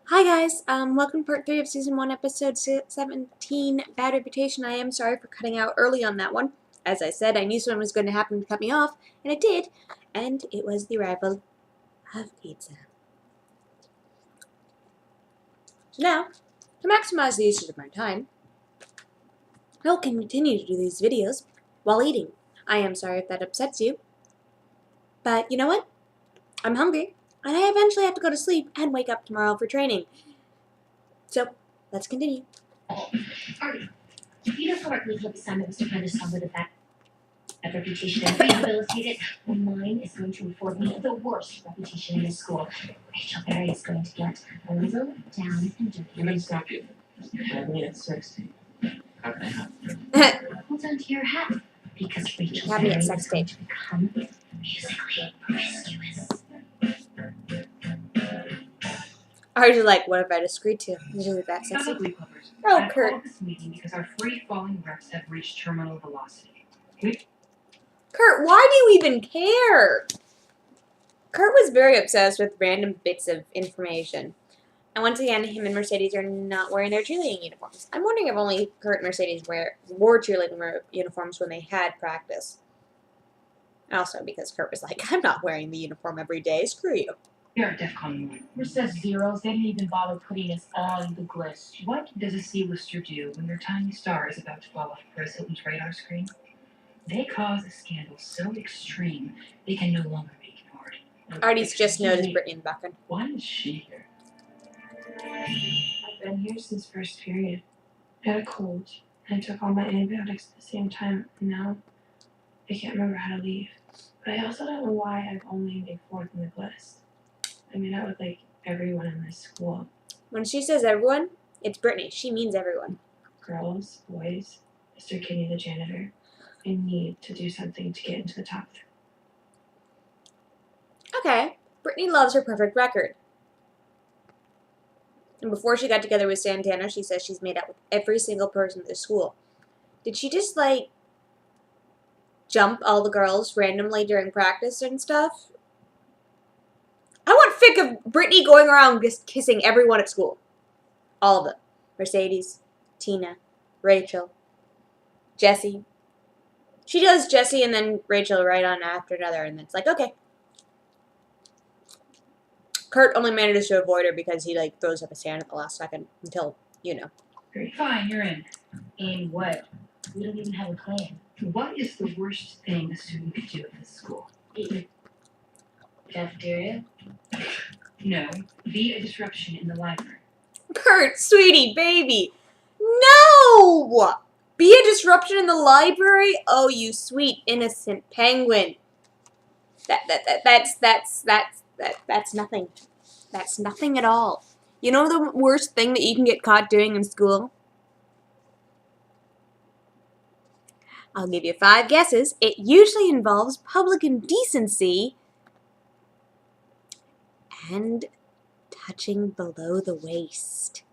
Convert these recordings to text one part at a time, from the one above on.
Hi guys, welcome to part 3 of Season 1, Episode 17, Bad Reputation. I am sorry for cutting out early on that one. As I said, I knew something was going to happen to cut me off, and it did, and it was the arrival of pizza. So now, to maximize the usage of my time, I can continue to do these videos while eating. I am sorry if that upsets you, but you know what? I'm hungry, and I eventually have to go to sleep and wake up tomorrow for training. So, let's continue. Artie, you know how our Glee club assignment was to find a song with a bad reputation and rehabilitate it? Well, mine is going to afford me the worst reputation in this school. Rachel Berry is going to get a little down and dirty. I'm gonna stop you. You had me at 16. How can I help? Hold on to your hat, because Rachel Have me Berry at is sex going stage. to become musically promiscuous. I was like, what if I just agreed to? Usually that's Fellow sexy. Glee Clubbers, Oh, I've Kurt. called this meeting because our free-falling reps have reached terminal velocity. Kurt, why do you even care? Kurt was very obsessed with random bits of information. And once again, him and Mercedes are not wearing their cheerleading uniforms. I'm wondering if only Kurt and Mercedes wore cheerleading uniforms when they had practice. Also, because Kurt was like, I'm not wearing the uniform every day. Screw you. We are at DEFCON 1. We're set zeros. They didn't even bother putting us on the list. What does a C-lister do when their tiny star is about to fall off Paris Hilton's radar screen? They cause a scandal so extreme they can no longer be ignored. Artie's just noticed Brittany in the background. Why is she here? I've been here since first period. I had a cold, and I took all my antibiotics at the same time, and now I can't remember how to leave. But I also don't know why I've only made fourth in the list. I mean, out with like everyone in this school. When she says everyone, it's Brittany. She means everyone. Girls, boys, Mr. Kinney the janitor. I need to do something to get into the top 3. Okay, Brittany loves her perfect record. And before she got together with Santana, she says she's made out with every single person at the school. Did she just, like, jump all the girls randomly during practice and stuff? I want fic of Brittany going around just kissing everyone at school. All of them. Mercedes, Tina, Rachel, Jessie. She does Jessie and then Rachel right on after another, and it's like, okay. Kurt only manages to avoid her because he, like, throws up his hand at the last second until, you know. Fine, you're in. In what? We don't even have a plan. What is the worst thing a student could do at this school? Eat cafeteria? No, be a disruption in the library. Kurt, sweetie, baby. No! Be a disruption in the library? Oh, you sweet, innocent penguin. That's nothing. That's nothing at all. You know the worst thing that you can get caught doing in school? I'll give you 5 guesses. It usually involves public indecency and touching below the waist.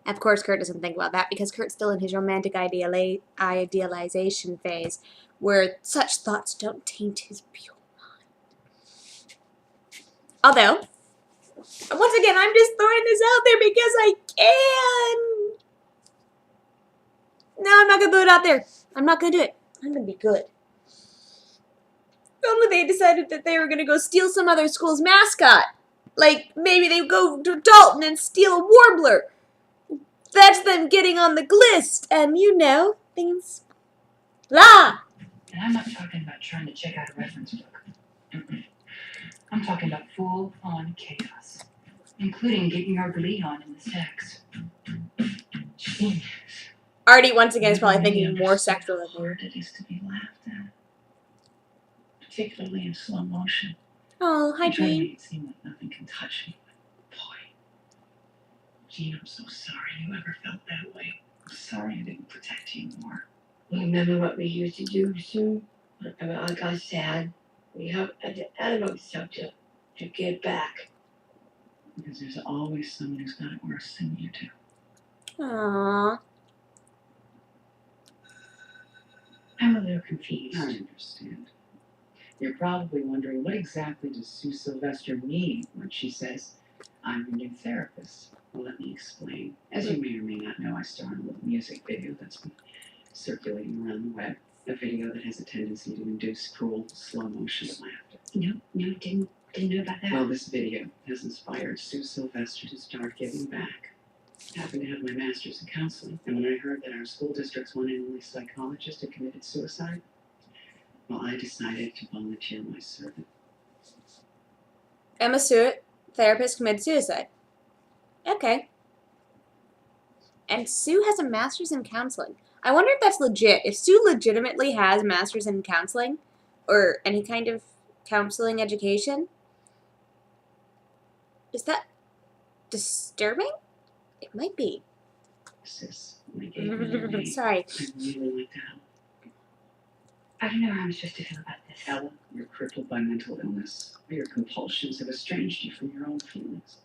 Of course, Kurt doesn't think about that because Kurt's still in his romantic idealization phase where such thoughts don't taint his pure mind. Although, once again, I'm just throwing this out there because I can. No, I'm not going to throw it out there. I'm not going to do it. I'm going to be good. If only they decided that they were going to go steal some other school's mascot. Like, maybe they go to Dalton and steal a warbler. That's them getting on the list, and you know, things. La! And I'm not talking about trying to check out a reference book. I'm talking about full-on chaos, including getting our Glee on in the sex. Genius. Artie, once again, is probably thinking more sexual than How hard it is to be laughed at, particularly in slow motion. Oh, hi, You try to Jean. make it seem like nothing can touch me, but boy, Jean, I'm so sorry you ever felt that way. I'm sorry I didn't protect you more. Remember what we used to do soon? When I got sad, we had to animal stuff to get back. Because there's always someone who's got it worse than you do. Aww. I'm a little confused. I understand. You're probably wondering, what exactly does Sue Sylvester mean when she says, I'm your new therapist. Well, let me explain. As you may or may not know, I star in a little music video that's been circulating around the web. A video that has a tendency to induce cruel, slow motion laughter. No, didn't know about that. Well, this video has inspired Sue Sylvester to start giving back. I happen to have my master's in counseling, and when I heard that our school district's one and only psychologist had committed suicide, well, I decided to volunteer my service. Emma Stewart, therapist, committed suicide. Okay. And Sue has a master's in counseling. I wonder if that's legit. If Sue legitimately has a master's in counseling or any kind of counseling education, is that disturbing? It might be. Sis, when I gave you your name, Sorry. I'd really like to help. I don't know how I'm supposed to feel about this. Ella, you're crippled by mental illness. Your compulsions have estranged you from your own feelings.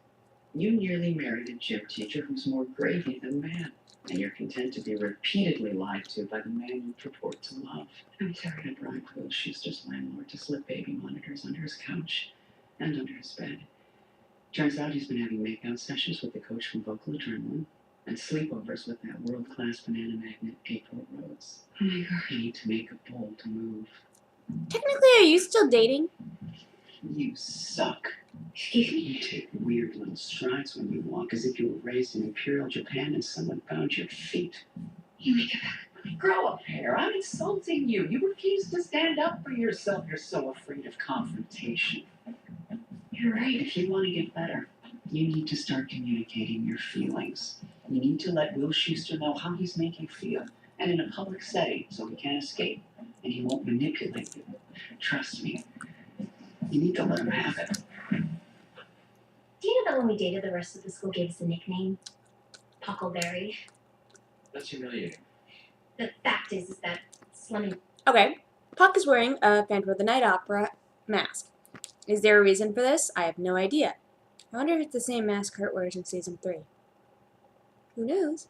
You nearly married a gym teacher who's more gravy than man, and you're content to be repeatedly lied to by the man you purport to love. I'm sorry. I bribed Will Schuster's landlord to slip baby monitors under his couch and under his bed. Turns out he's been having makeout sessions with the coach from Vocal Adrenaline and sleepovers with that world-class banana magnet, April Rose. Oh my god. You need to make a bold move. Technically, are you still dating? You suck. Excuse me? You take weird little strides when you walk, as if you were raised in Imperial Japan and someone found your feet. You make a Grow a pair. I'm insulting you. You refuse to stand up for yourself. You're so afraid of confrontation. You're right. If you want to get better, you need to start communicating your feelings. You need to let Will Schuster know how he's making you feel, and in a public setting, so he can't escape, and he won't manipulate you. Trust me. You need to let him have it. Do you know that when we dated, the rest of the school gave us a nickname? Puckleberry. That's humiliating. The fact is that Slummy. Okay. Puck is wearing a Phantom of the Night Opera mask. Is there a reason for this? I have no idea. I wonder if it's the same mask Kurt wears in season 3. Who knows?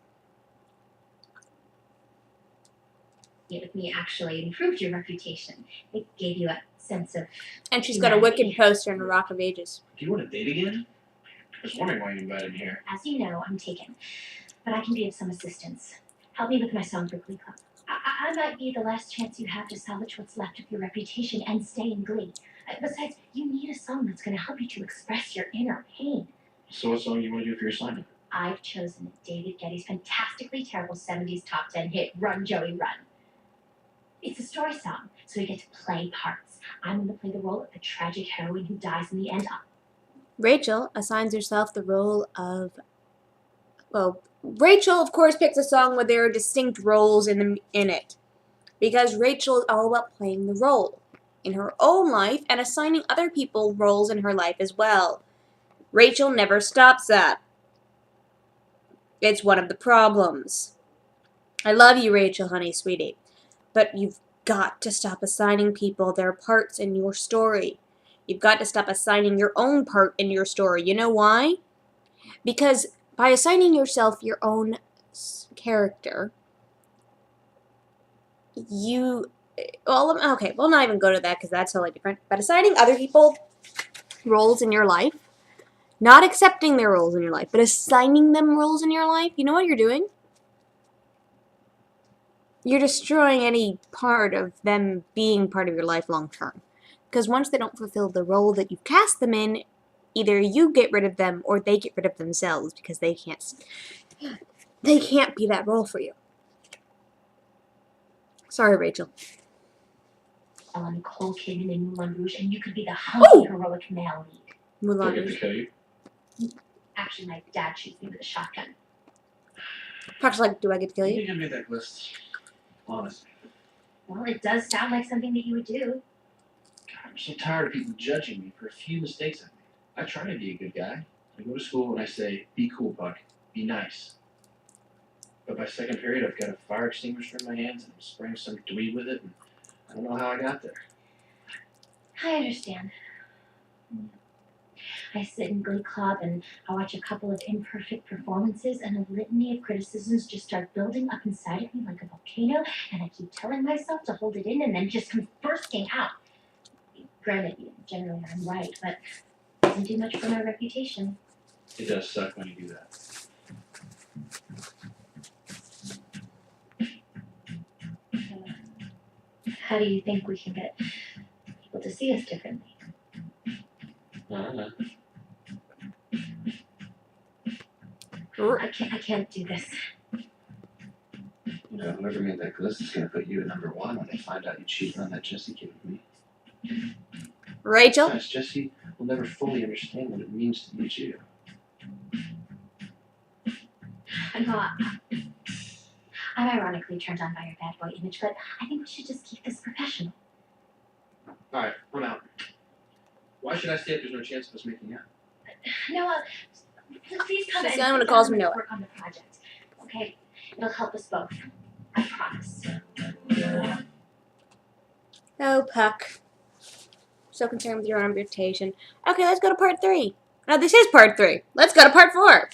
It with me actually improved your reputation. It gave you a sense of. And she's got a wicked poster in the Rock of Ages. Do you want to date again? I was wondering why you invited me here. As you know, I'm taken, but I can be of some assistance. Help me with my song for Glee Club. I might be the last chance you have to salvage what's left of your reputation and stay in Glee. Besides, you need a song that's going to help you to express your inner pain. So what song you want to do for your assignment? I've chosen David Geddy's fantastically terrible 70s top 10 hit, Run Joey Run. It's a story song, so you get to play parts. I'm going to play the role of the tragic heroine who dies in the end. Rachel assigns herself the role of... Well, Rachel, of course, picks a song where there are distinct roles in it. Because Rachel is all about playing the role in her own life and assigning other people roles in her life as well. Rachel never stops that. It's one of the problems. I love you, Rachel, honey, sweetie. But you've got to stop assigning people their parts in your story. You've got to stop assigning your own part in your story. You know why? Because by assigning yourself your own character, you... Well, okay, we'll not even go to that because that's totally different. But assigning other people roles in your life, not accepting their roles in your life, but assigning them roles in your life, you know what you're doing? You're destroying any part of them being part of your life long term. Because once they don't fulfill the role that you've cast them in, either you get rid of them or they get rid of themselves because they can't be that role for you. Sorry, Rachel. Nicole Kidman in Moulin Rouge, and you could be the hunky heroic male lead. Do I Mulan get to Rouge. kill you? Actually, my dad shoots me with a shotgun. Parks like, do I get to kill You you? think I made that list? Honestly. Well, it does sound like something that you would do. God, I'm so tired of people judging me for a few mistakes I made. I try to be a good guy. I go to school and I say, be cool, Buck. Be nice. But by second period, I've got a fire extinguisher in my hands and I'm spraying some dweeb with it, and I don't know how I got there. I understand. I sit in Glee Club and I watch a couple of imperfect performances and a litany of criticisms just start building up inside of me like a volcano, and I keep telling myself to hold it in and then just come bursting out. Granted, generally I'm right, but it doesn't do much for my reputation. It does suck when you do that. How do you think we can get people to see us differently? I don't know. I can't do this. You know, whoever made that list is gonna put you at number one when they find out you cheated on that Jesse kid with me. Rachel? Besides, Jesse will never fully understand what it means to meet you. I know I'm ironically turned on by your bad boy image, but I think we should just keep this professional. Alright, I'm out. Why should I stay if there's no chance of us making out? Noah, please come She's and the only one who sit calls down me and Noah. work on the project. Okay? It'll help us both. I promise. Oh, Puck. So concerned with your own reputation. Okay, let's go to part 3. No, this is part 3. Let's go to part 4.